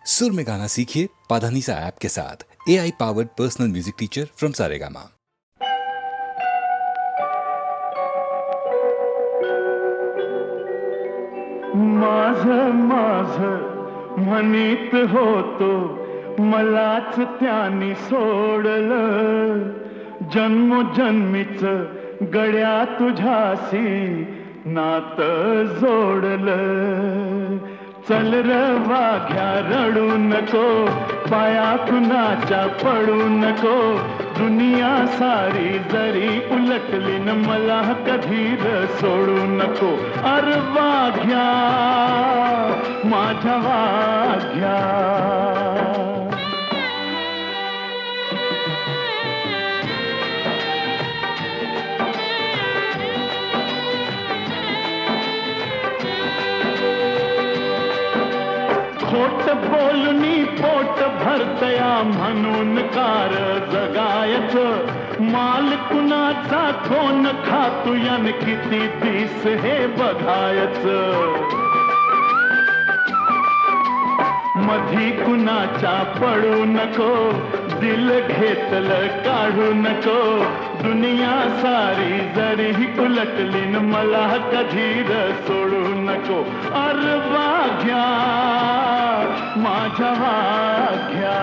सुर में गाना सीखिए पाधानीसा ऐप के साथ। AI powered personal music teacher from Saregama. माझ म्हणीत होतो मलाच त्यानी सोडलं, जन्मोजन्मीच गड्या तुझ्याशी नात जोडलं. चल र वाघ्या रडू नको, पाया कुणाच्या पडू नको, दुनिया सारी जरी उलटली न मला कधी र सोडू नको. अर वाघ्या माझ्या वाघ्या. खोट बोलणी पोट भरतया म्हणून कार जगायचं, माल कुणाचा कोण खातू यान किती दिस हे बघायचं. मधी कुणाच्या पडू नको, दिल घेतलं काढू नको, दुनिया सारी जरी उलटली न मला कधी र सोडू नको. अर वाघ्या माझ्या वाघ्या.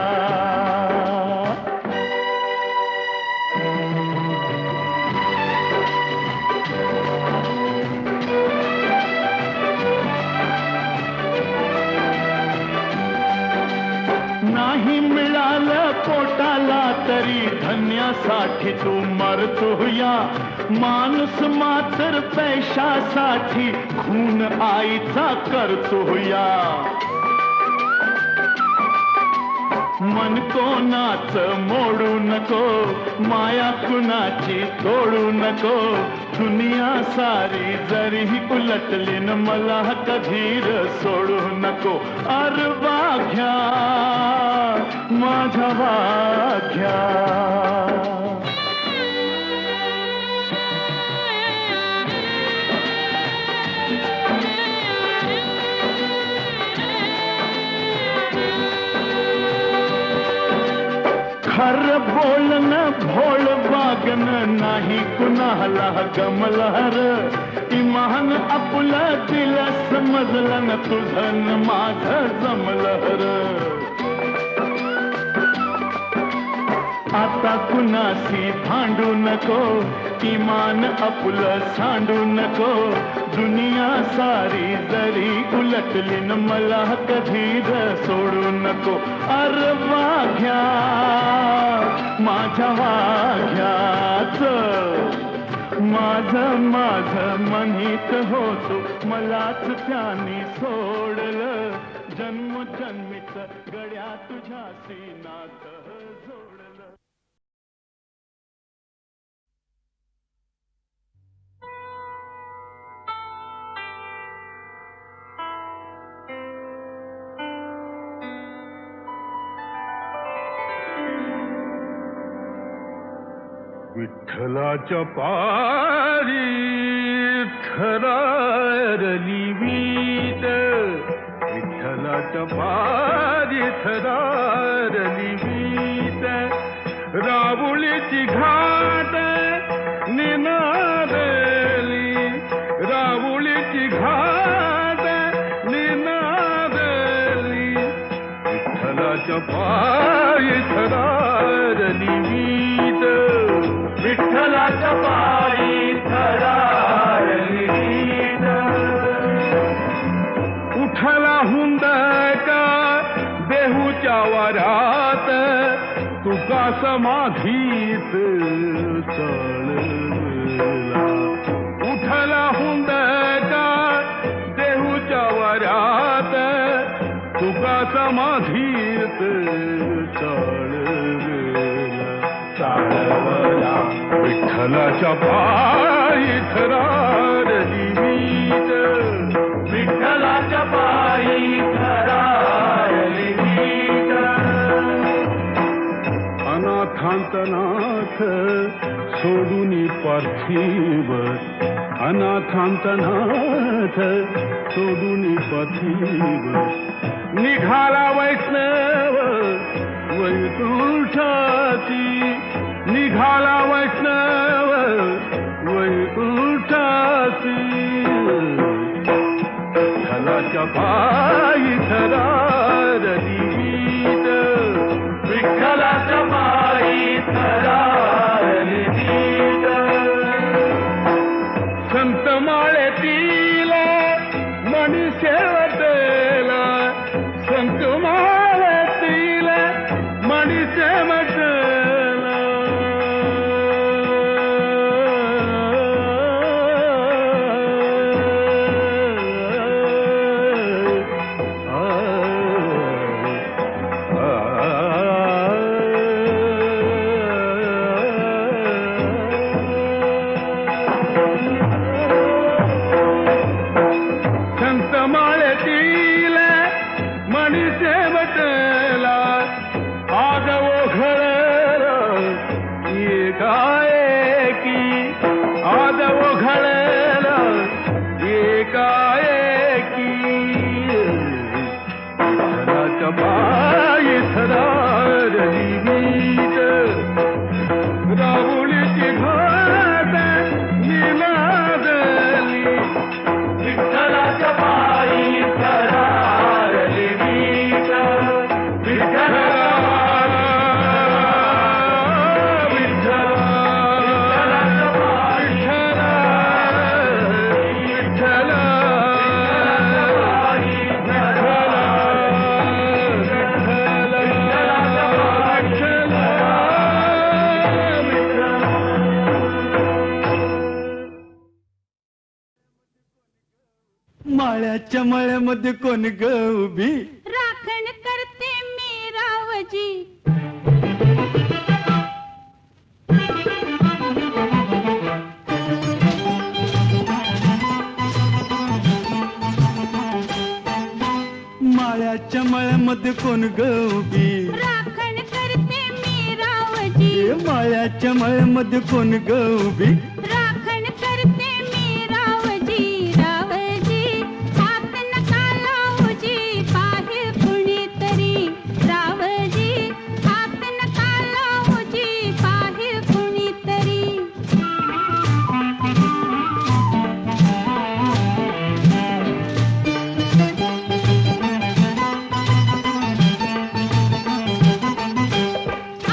नाही मिळालं पोटाला तरी धन्यासाठी तू मरतोया, माणूस मात्र पैशासाठी खून आईचा करतोया. मन कोणाच मोडू नको, माया कुणाची तोडू नको, दुनिया सारी जरी उलटली न मला कधी र सोडू नको. अर वाघ्या माझ्या वाघ्या. खर बोलणं भोळ वागणं नाही कुणाला गमलहर, इमान आपलं दिल समजलं न तुझं न माझं जमलहर. आता कुणाशी भांडू नको, इमान आपलं सांडू नको, दुनिया सारी जरी उलटली न मला कधी र सोडू नको. अर वाघ्या माझ्या वाघ्याच. माझ म्हणीत होतो मलाच त्यानी सोडलं, जन्मोजन्मीच गड्या तुझ्याशी नात जोडलं. विठ्ठलाच्या पारी थरारली वीट, विठ्ठलाच्या पारी थरारली वीट, राहुलीची घाट निनादली, राहुलीची घाट निनादली, विठ्ठलाच्या पारी थरारली वीट, विठ्ठलाच्या पायी थरारली वीट. उठला हुंदका देहूच्या वरात, तुका समाधीत चळला. उठला हुंदका देहूच्या वरात, तुका समाधीत चाळवला. विठ्ठलाच्या पायी थरारली वीट, विठ्ठलाच्या पायी थरारली वीट. अनाथांतनाथ सोडून पार्थिव, अनाथांतनाथ सोडून पार्थिव, निघाला वैष्णव वैकुंठाची, निघाला वैष्णव वैकुंठाची. विठ्ठलाच्या पायी थरारली वीट, विठ्ठलाच्या पायी थरारली वीट. संत माळेतील मणी शेवटला, संत माळेतील मणी शेवटला. माळ्याच्या मळ्यामध्ये कोण ग उभी, राखण करते मी रावजी. माळ्याच्या मळ्यामध्ये कोण ग उभी, राखण करते मी रावजी. माळ्याच्या मळ्यामध्ये कोण ग उभी, राखण करते मी रावजी. रावजी हात नका लावूजी, पाहे कुणीतरी. रावजी हात नका लावूजी, पाहे कुणीतरी.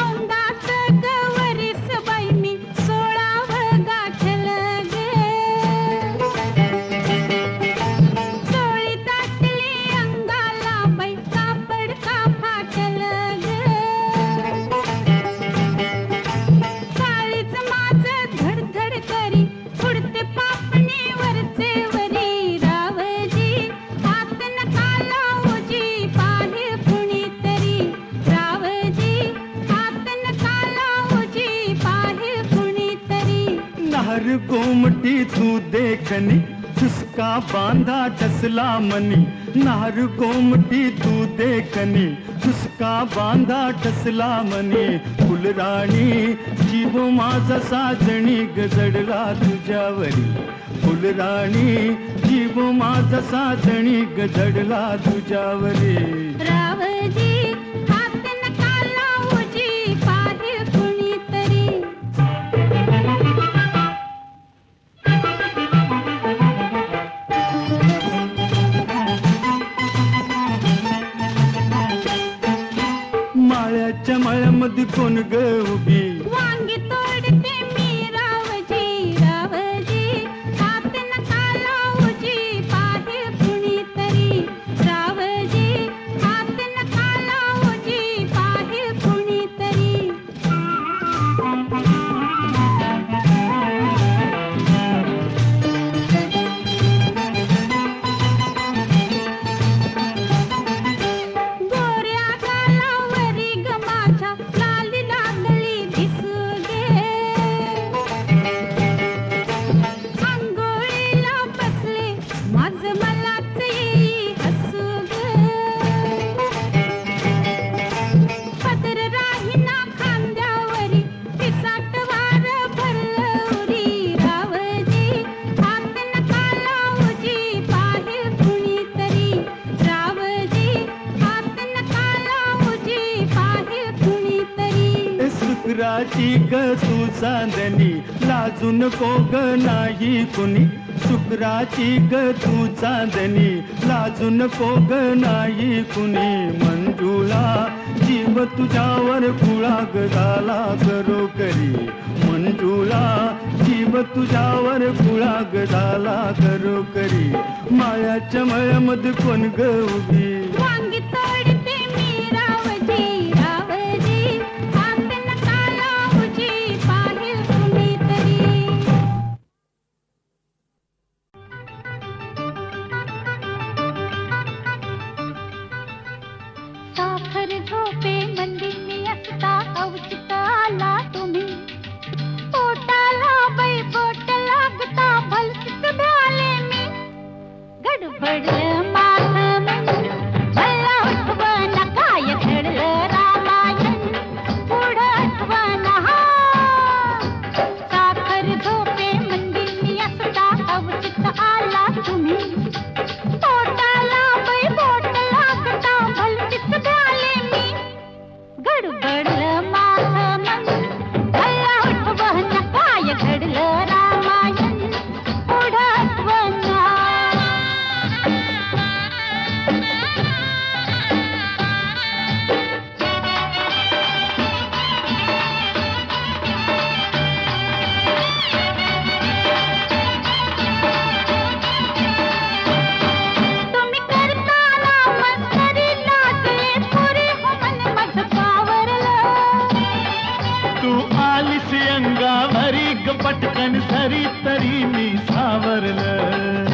औंदाच गवरीस बाई मी 16 गाठलं ग. चोळी दाटली अंगाला बाई, कापड का फाटलं ग. काळीच माझं धडधड करी, उडते पापणी वरचे वरी. रावजी हात नका लावूजी, पाहे कुणीतरी. रावजी हात नका लावूजी, पाहे कुणीतरी. नार गोमटी तू देखनी, चुसका बांधा टसला मनी. नार गोमटी तू देखनी, चुसका बांधा टसला मनी. फुलराणी जीव माझा साजणी गजडला तुझ्यावरी. फुलराणी जीव माझा साजणी गजडला तुझ्यावरी. रावजी हात नका लावूजी, पाहे कुणीतरी. माळ्याच्या मळ्यामध्ये कोण ग उभी, वांगी तोडते मी रावजी. रावजी हात नका लावूजी, पाहे कुणीतरी. रावजी हात नका लावूजी, पाहे कुणीतरी. गोऱ्या गालावरी ग माझ्या, लाली लागली दिसू गे. शुक्राची ग तू चांदणी लाजू नको ग नाही कुणी शुक्राची ग तू चांदणी लाजू नको ग नाही कुणी मंजुळा जीव तुझ्यावर कुळाग झाला करो करी मंजुळा जीव तुझ्यावर कुळाग झाला करो करी मायाच्या मळ्यामध्ये कोण ग उभी वांगी तोडते मी रावजी रावजी हात नका लावूजी पाहिल कुणीतरी साखर झोपे मंदिनी असता अवचित आला तुम्ही पोटाला बाई बोट लागता भलतीच भ्याले मी गडबडलं माझं मन मला उठवना काय घडलं रामायण पुढं आठवना साखर झोपे मंदिनी असता अवचित आला तुम्ही पोटाला बाई बोट लागता भलतीच भ्याले मी गडबडलं माझं मन मला उठवना काय घडलं रामायण पुढं आठवना तुम्ही करताना मस्करी लागले पुरी हो मन माझं पावरलं तू आलीस अंगावरी ग पटकन सरी तरी मी सावरलं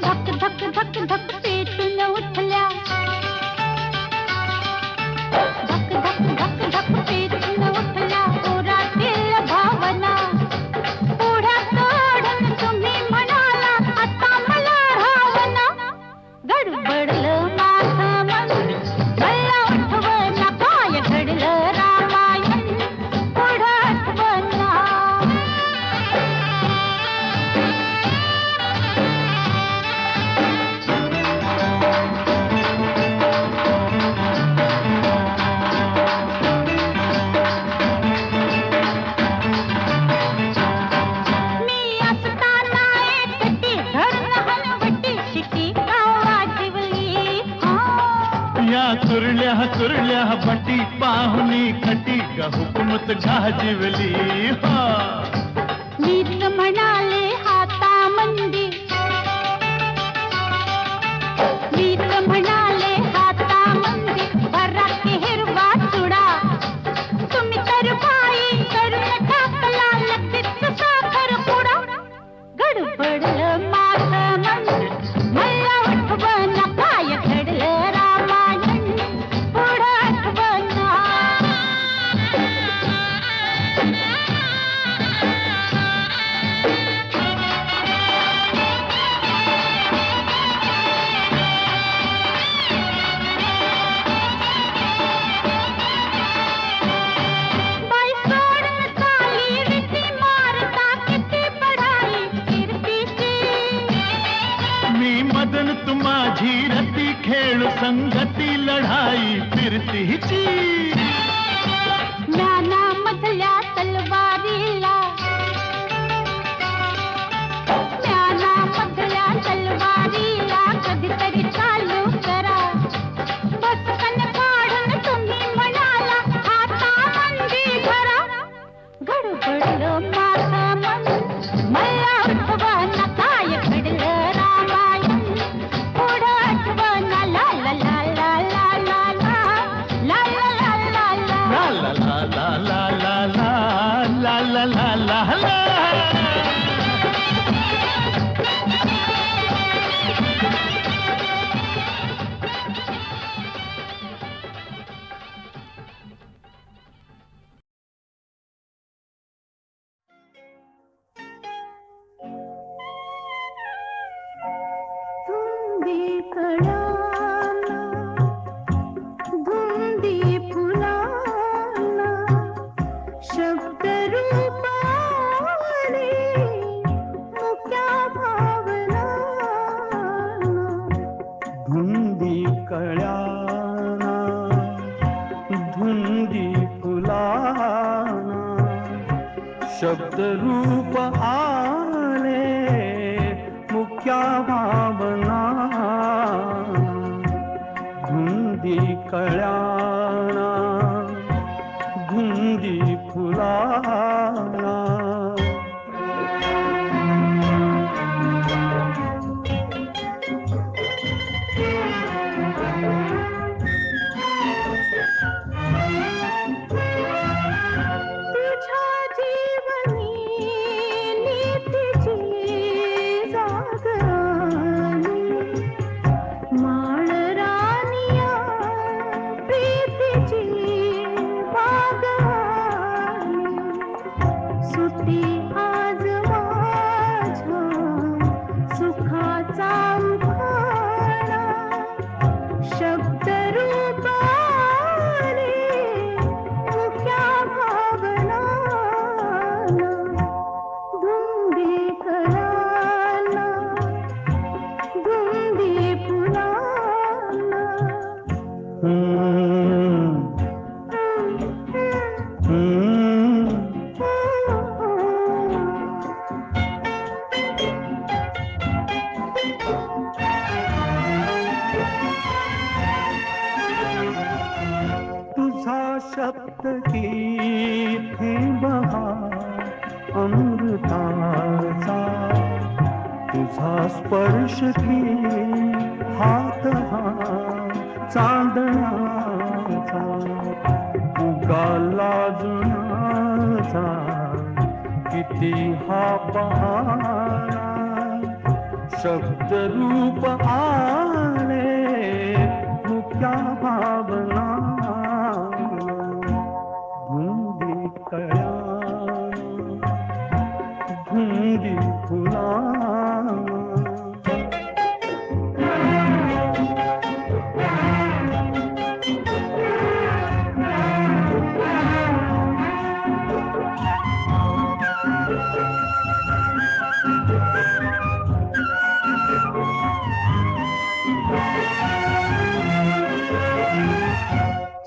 धक धक धक धक पेटून उठल्या धक धक धक धक पेटून उठल्या पोरातील भावना पुढ्या तोडून तुम्ही म्हणाला आता मला रावना गडबडलं माझं मन मला उठवना काय घडलं रामायण पुढं आठवना मी असताना एकटी धरून हलवटी शिटी गावा जिवली या कुरल्या बटी पाहुणी खटी ग हुकूमत गाजिवली हा मीच म्हणाले हाता मंदी मीच म्हणाले हाता मंदी बराकी हिरवा चुडा तुम्ही तर बाई करून टाकला लगेच साखर पुडा गडबडलं माझं मन मला उठवना काय घडलं रामायण पुढं आठवना बाई सोडून चाली रीती मारता किती बढाई कीर्तीची मी मदन तू माझी रती खेळ संगती लढाई फिरतीची ज्ञानामधल्या तलवारीला ज्ञानामधल्या तलवारीला कधीतरी चालू करा बसकन काढून तुम्ही म्हणाला हाता मंदी धरा गडबडलं माझं मन मला उठवना काय घडलं रामायण पुढं आठवना ला ला ला ला ला ला ला ला ला शब्द रूप आले मुख्या भावना धुंदी कळ्याना धुंदी फुलाना अमृताचा तुझा स्पर्श की हात हा चांदण्याचा उगाला जुनाचा किती हा पहारा शब्द रूप आले मुख्या भावना धुंदी कळ्या धुंदी फुला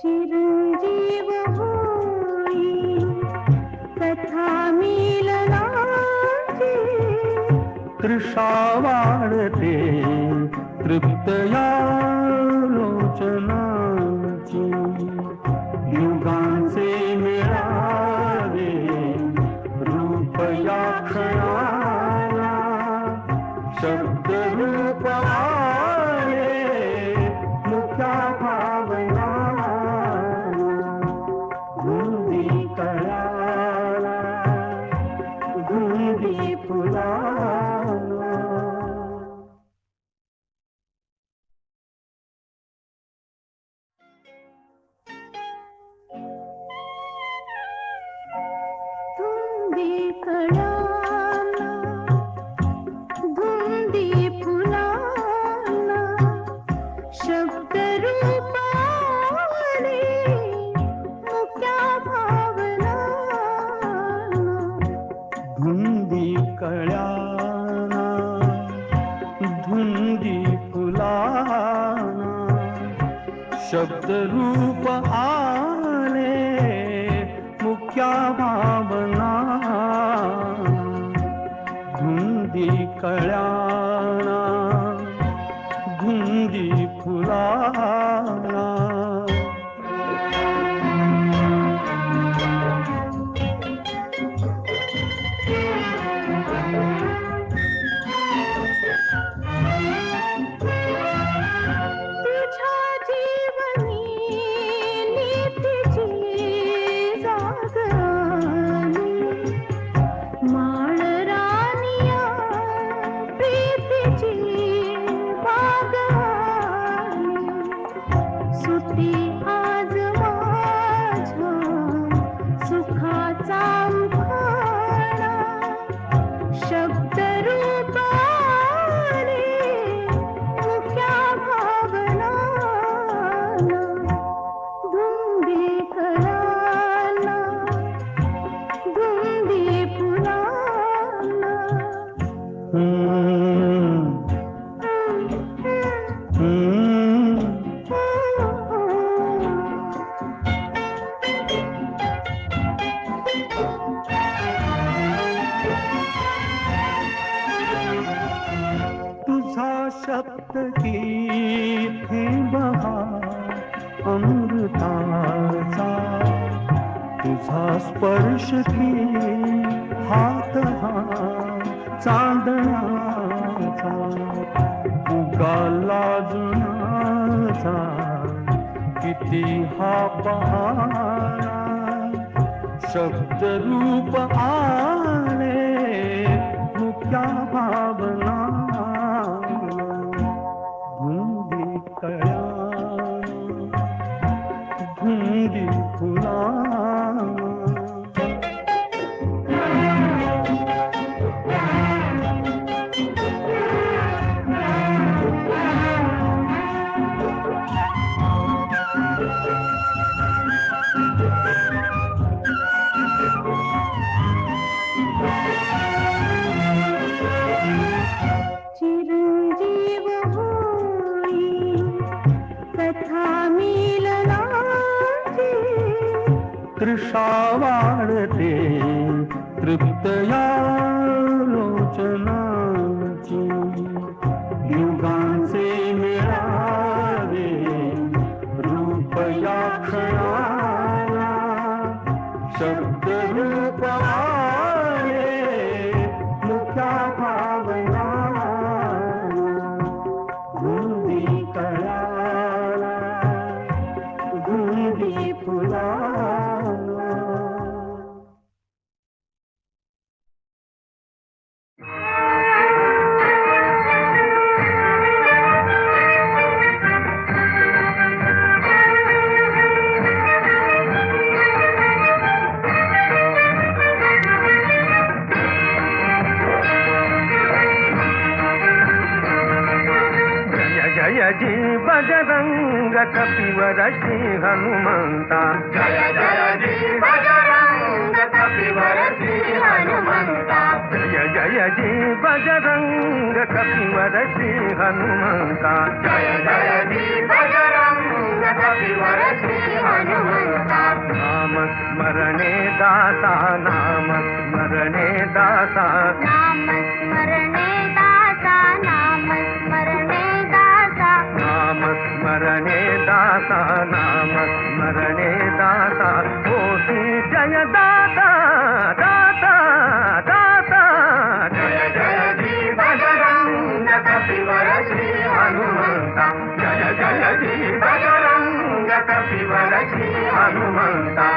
चिरंजीव होई कथा मिलनाची तृषा वाढते तृप्त या लोचनाची युगांचे मिळावे रूप या क्षणाला शब्द रूप आले मुख्या भावना धुंदी कळाला धुंदी फुला धुंदी कळाला धुंदी फुलाला शब्द रूप आले मुक्या भावना धुंदी कळ्याना धुंदी फुलाना शब्द रूप आले मुख्या भावना धुंदी कळ्याना धुंदी फुलाना तुझ्या जीवनी नीतीची जाग आली माळ रानिया प्रीतीची बाग आली सुटी आज माझ्या सुखाचा उखाणा शब्द रूप आले मुख्या भावना धुंदी कळाला धुंदी फुलाला अमृताचा तुझा स्पर्श की हात हा चांदण्याचा उगाला जुनाचा किती हा पहारा शब्द रूप आले मुक्या भावना धुंदी कळ्या धुंदी फुला चिरंजीव होई कथा मिलनाची तृषा वाढते तृप्तया लोचनाची युगांचे मिळावे रूप या क्षणाला शब्द रूप आले मुख्या भावना गुंदी कळाला गुंदी फुला जय जी बजरंग कपिवर श्री हनुमंता जय जय जी बजरंग कपिवर श्री हनुमंता जय जय जी बजरंग कपिवर श्री हनुमंता जय जय जी बजरंग कपिवर श्री हनुमंता नाम स्मरणे दाता नाम स्मरणे दाता नाम स्मरणे दाता नाम स्मरणे दाता नाम स्मरणे दाता नाम स्मरणे दाता होती जय दाता दाता दाता जय जय जी बजरंग कपिवर श्री हनुमंता जय जय जी बजरंग कपिवर श्री हनुमंता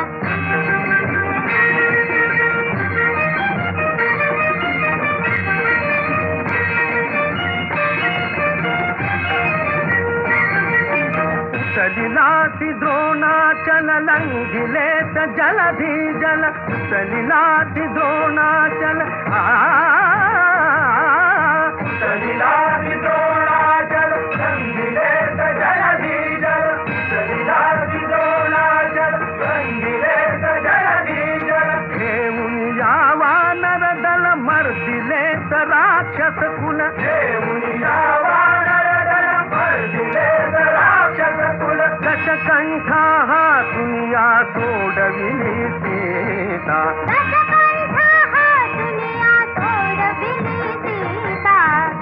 सलिलाति द्रोणाचल लंघिले स जलधि जल सलिलाति द्रोणाचल सलिलाति द्रोणाचल लंघिले स जलधि जल सलिलाति द्रोणाचल लंघिले स जलधि जल घेऊन यावा नरदल मर्दिले स राक्षस कुल घेऊन यावा नरदल मर्दिले स राक्षस कुल दशकंठा हा दुनिया सोडविली सीता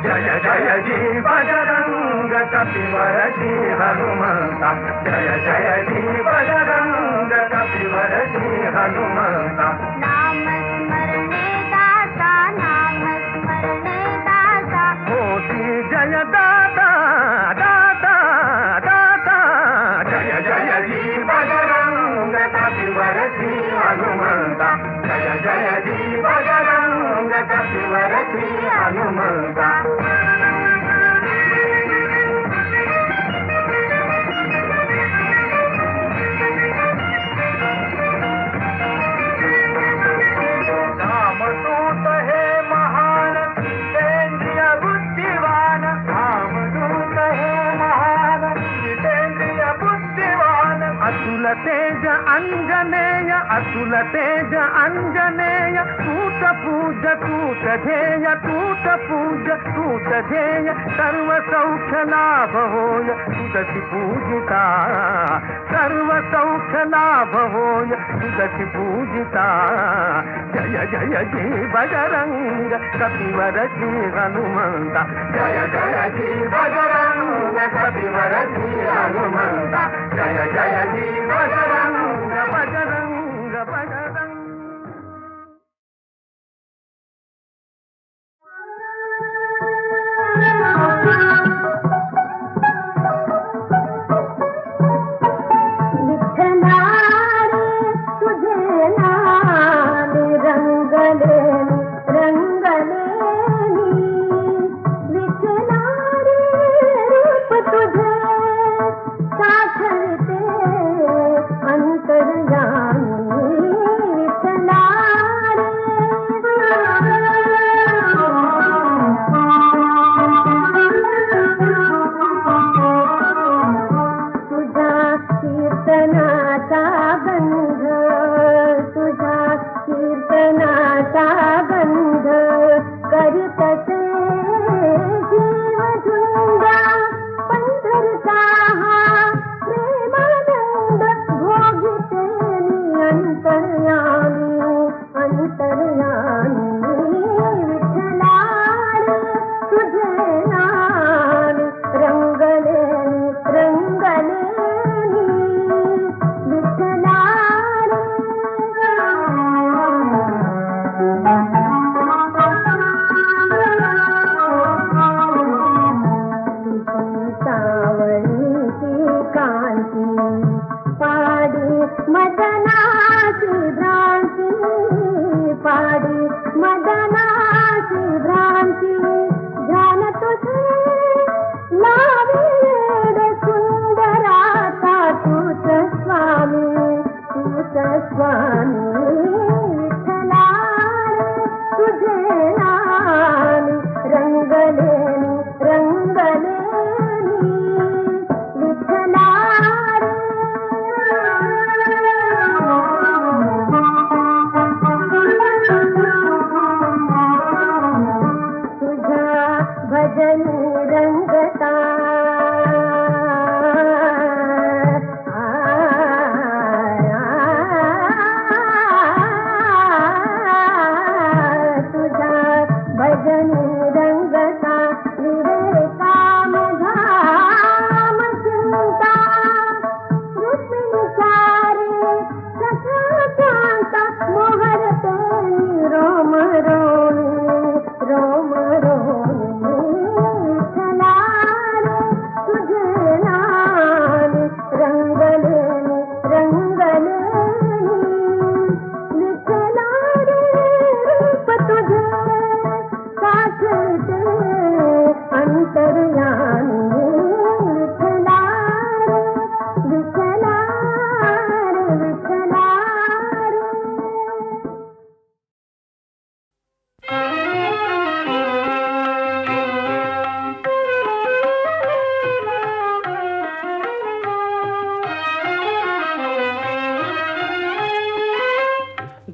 जय जय जी बजरंग कपिवर श्री हनुमंता जय जय जी बजरंग कपिवर श्री हनुमंता नाम स्मरणे दाता नाम स्मरणे दाता होती जय दाता दाता दाता जय जय जी बजरंग कपिवर श्री हनुमंता जय जय जी बजरंग कपिवर श्री हनुमंता रामदूत हे महान जितेंद्रिय बुद्धिवान रामदूत हे महान जितेंद्रिय बुद्धिवान अतुल तेज अंजनेय अतुल तेज अंजनेय तूत पूज तूत ध्येय तूत पूज तूत ध्येय सर्व सौख्य लाभ होय तुझसी पूजिता सर्व सौख्य लाभ होय तुझसी पूजिता जय जय जी बजरंग कपिवर श्री हनुमंता जय जय जी बजरंग कपिवर श्री हनुमंता जय जय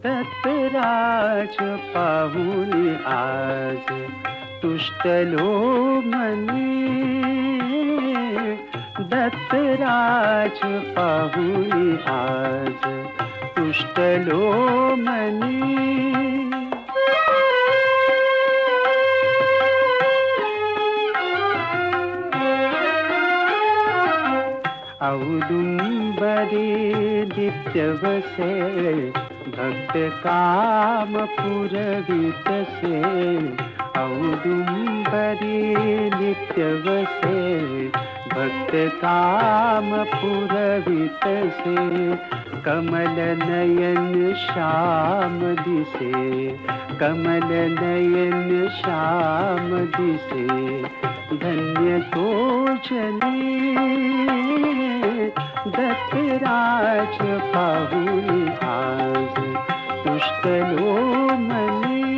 दत्तराज पाहुनी आज तुष्टलो मनी, दत्तराज पाहुनी आज तुष्टलो मनी. औदुंबरी नित्यवसे भक्त काम पुरवितसे, औदुंबरी नित्यवसे भक्त काम पुरवितसे. कमल नयन श्याम दिसे, कमल नयन श्याम दिसे. धन्य तो जनी दत्तराज पाहुनी आज तुष्टलो मनी,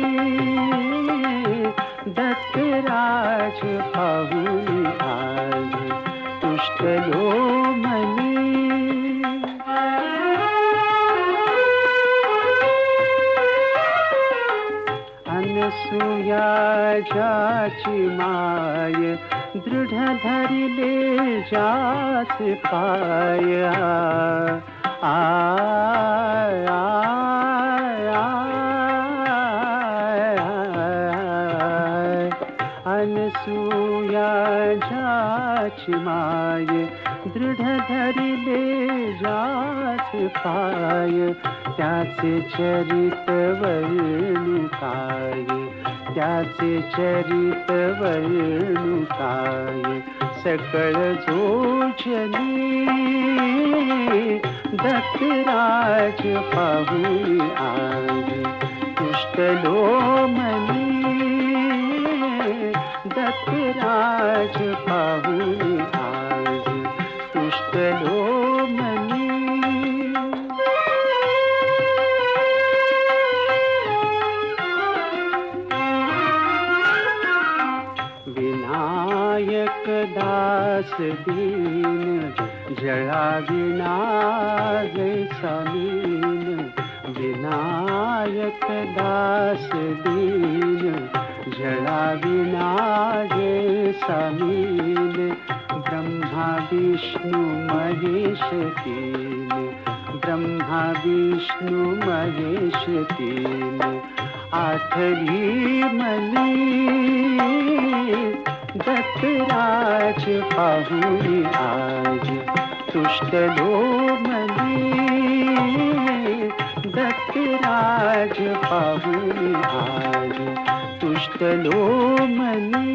दत्तराज पाहुनी आज तुष्टलो मनी. अनसूया जाची माय दृढ धरिले जास पाय. अनसूया जाची माय दृढ धरिले जास पाय. त्याचे चरित वर्णु काय, त्याचे चरित वर्णु काय. सकळ जोजनी दत्तराज पाहुनी आज तुष्टलो मनी, दत्तराज पाहुनी आज तुष्टलो मनी. विनायक दास दीन जळा विना जैसा मीन. विनायक दास दीन जळा विना जैसा मीन. ब्रह्मा विष्णु महेश तीन, ब्रह्मा विष्णु महेश तीन. आठवी मनी दत्तराज पाहुनी आज तुष्टलो मनी, दत्तराज पाहुनी आज तुष्टलो मनी.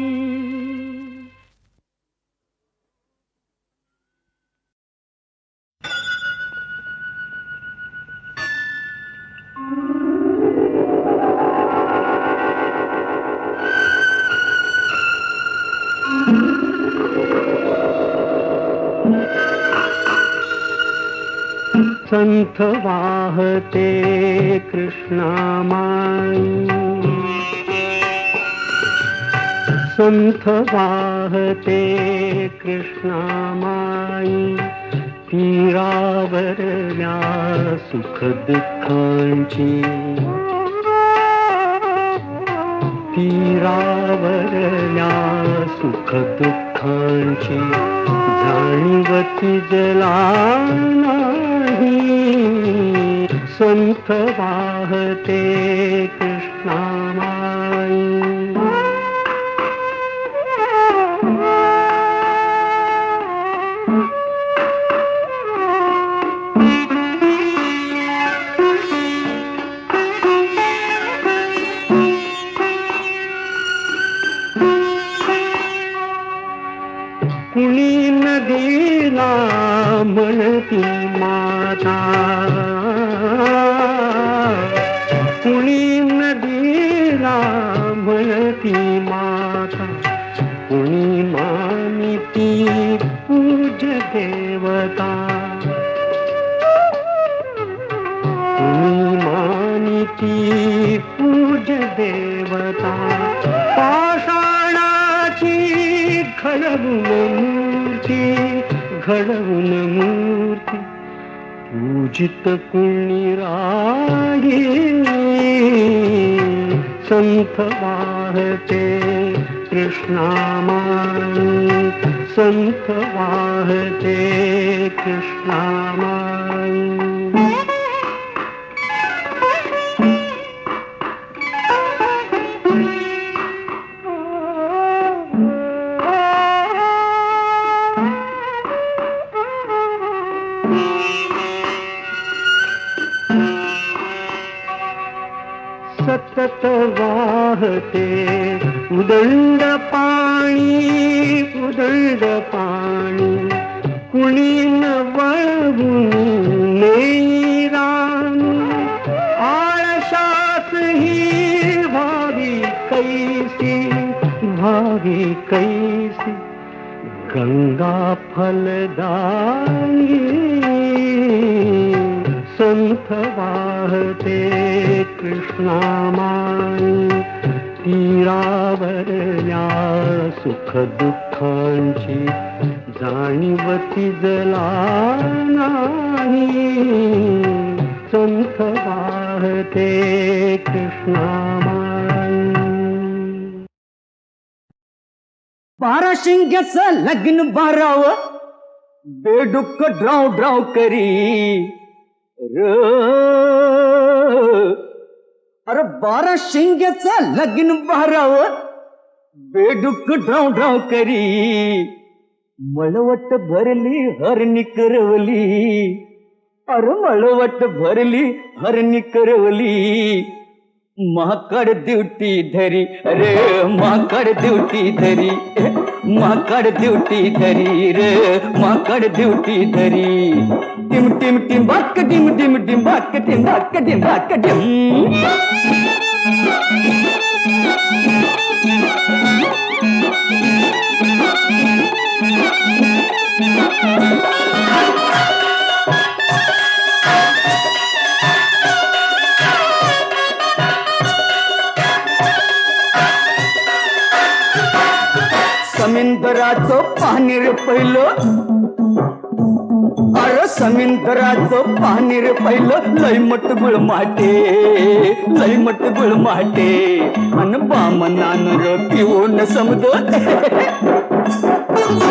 संथ वाहते कृष्णामाई, संथ वाहते कृष्णामाई. तीरावरल्या सुख दुःखांची, तीरावरल्या सुख दुःखांची. जाणीवती जला नाही, संथ वाहते कृष्णामाई. कुणी नदीला म्हणती माता, कुणी नदीला म्हणती माता. कुणी मानिती पूज देवता, कुणी मानिती पूज देवता. पाषाणाची घडवून मूर्ती, घडवून मूर्ती. पूजित कुणी राही संत वाहते कृष्णामाई, संत वाहते कृष्णामाई. सतत वाहते उदंड पाणी, उदंड पाणी, कुणी न वळवून नेई राणी. आळशास ही भावी कैसी, भावी कैसी, गंगा फलदायी. संत वाहते कृष्णामाई, तीरावर या सुख दुःखांची जाणीवती जला नाही. संत वाहते कृष्णामाई. बारा शिंग्याचं लग्न बारावं, बेडुक्क ड्राव ड्राव करी र. अरे 12 शिंग्याचं लग्न बारावं, बेडुक्क ड्राव ड्राव करी. मळवट भरली हरणी करवली, अरे मळवट भरली हरणी करवली. माकड ड्युटी धरी रे, माकड ड्युटी धरी, माकड ड्युटी धरी रे, माकड ड्युटी धरी. टिम टिम टिम बाक टिम टिम टिम बाक टिम बाक टिम बाक टिम. समुद्राचं पाणी रे पहिलं, अरे समुद्राचं पाणी रे पहिलं. लय मट गुळमाटे, लय मट गुळमाटे. अन बामनानं र पिऊन समद,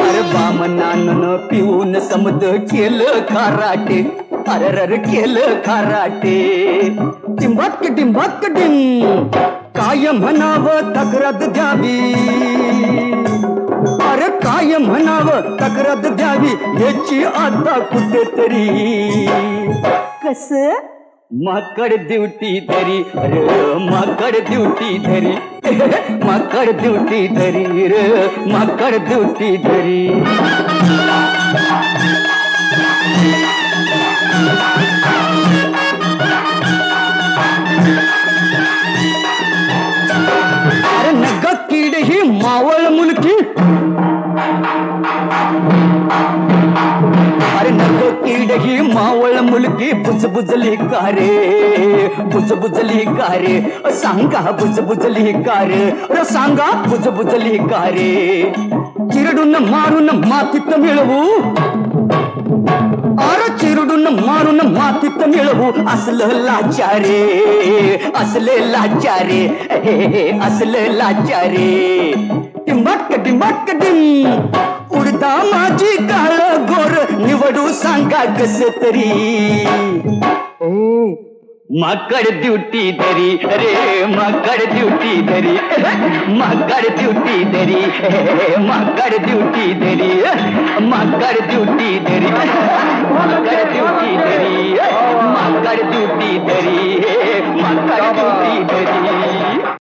अरे बामनानं पिऊन समद केलं खाराटे. अरे रर केलं खाराटे. टिंबाक टिंबाक टिंब, काय म्हणावं तक्रार द्यावी, अरे काय म्हणावं तक्रार द्यावी याची आता कुठेतरी. कस माकड ड्युटी धरी रे, माकड ड्युटी धरी, माकड ड्युटी धरी रे, माकड ड्युटी धरी. अरे नग कीड ही मावळ मुलकी, अरे नग कीड ही मावळ मुलगी. बुजबुजली का रे, बुजबुजली का रे, सांगा बुजबुजली का रे, अरे सांगा बुजबुजली का रे. चिरडून मारून मातीत मिळवू, अरे चिरडून मारून मातीत मिळवू. असलं लाचारे, असले लाचारे, असले लाचारे. टिंबाक टिंबाक टिंब, उडदा माझी काळ गोर, निवडू सांगा कस तरी. माकड ड्युटी धरी रे, माकड ड्युटी धरी, माकड ड्युटी धरी, माकड ड्युटी धरी, माकड ड्युटी धरी, माकड ड्युटी धरी, माकड ड्युटी धरी, माकड ड्युटी धरी.